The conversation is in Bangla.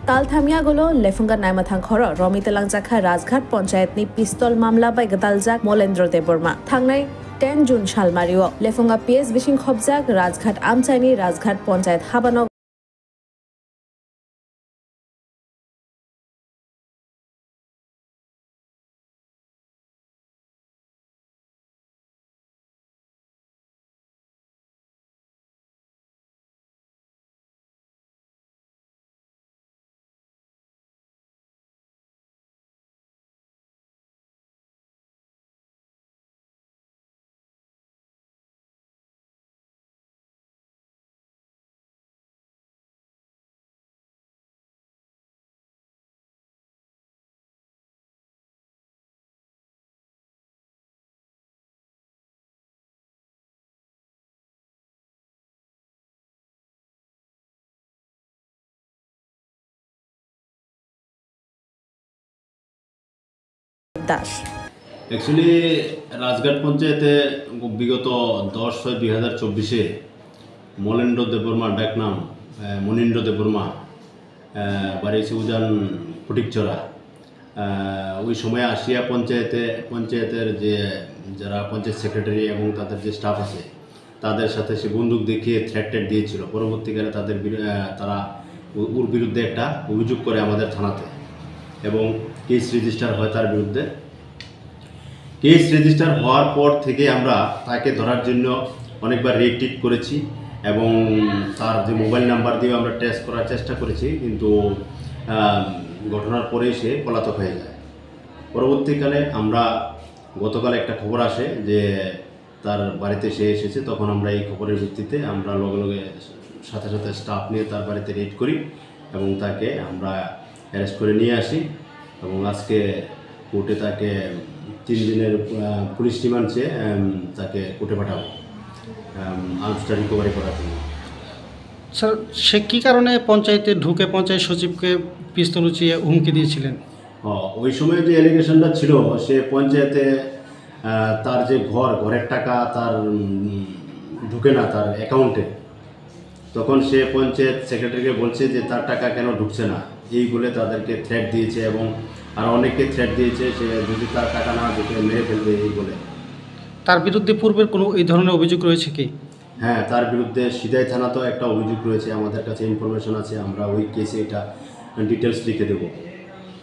Tal Thamia-gulo lefunga naimathang khoro Romitelang Jakha Rajghat Panchayat ni pistol mamla bai Gadaljak Molendro Deborma thangnai 10 June Shalmario lefunga PS Bishing Khobjak Rajghat Amchaini Rajghat Panchayat Habano Das. Actually, Rajghat পঞ্চায়েতে বিগত 10/6/2024 মলেন্দ্র দেববর্মা ডাকনাম মনীন্দ্র দেববর্মা বাড়ি উজান ফটিকচড়া ওই সময় আসিয়া পঞ্চায়েতের যে যারা পঞ্চায়েত সেক্রেটারি এবং তাদের যে স্টাফ আছে তাদের সাথে সে বন্দুক দেখিয়ে থ্রেট দিয়েছিল। পরবর্তীকালে তারা ওর বিরুদ্ধে একটা অভিযোগ করে আমাদের থানাতে এবং কেস রেজিস্টার হয় তার বিরুদ্ধে। কেস রেজিস্টার হওয়ার পর থেকে আমরা তাকে ধরার জন্য অনেকবার রেড করেছি এবং তার যে মোবাইল নাম্বার দিয়ে আমরা ট্রেস করার চেষ্টা করেছি, কিন্তু ঘটনার পরেই সে পলাতক হয়ে যায়। পরবর্তীকালে আমরা গতকাল একটা খবর আসে যে তার বাড়িতে সে এসেছে, তখন আমরা এই খবরের ভিত্তিতে আমরা লগে সাথে স্টাফ নিয়ে তার বাড়িতে রেড করি এবং তাকে আমরা অ্যারেস্ট করে নিয়ে আসি এবং আজকে কোর্টে তাকে 3 দিনের পুলিশ রিমান্ড চেয়ে তাকে কোর্টে পাঠাবো আর্মসটা রিকভারি করার জন্য। স্যার, সে কী কারণে পঞ্চায়েতে ঢুকে পঞ্চায়েত সচিবকে পিস্তল উঁচিয়ে হুমকি দিয়েছিলেন? ওই সময় যে অ্যালিগেশনটা ছিল, সে পঞ্চায়েতে তার যে ঘরের টাকা তার ঢুকে না তার অ্যাকাউন্টে, তখন সে পঞ্চায়েত সেক্রেটারিকে বলছে যে তার টাকা কেন ঢুকছে না, এই বলে তাদেরকে থ্রেট দিয়েছে এবং আর অনেককে থ্রেট দিয়েছে সে যদি তার টাকা না ঢুকে মেরে ফেলবে এই বলে। তার বিরুদ্ধে পূর্বের কোনো এই ধরনের অভিযোগ রয়েছে কি? হ্যাঁ, তার বিরুদ্ধে সিদাই থানাতেও একটা অভিযোগ রয়েছে, আমাদের কাছে ইনফরমেশন আছে, আমরা ওই কেসে এটা ডিটেলস লিখে দেবো।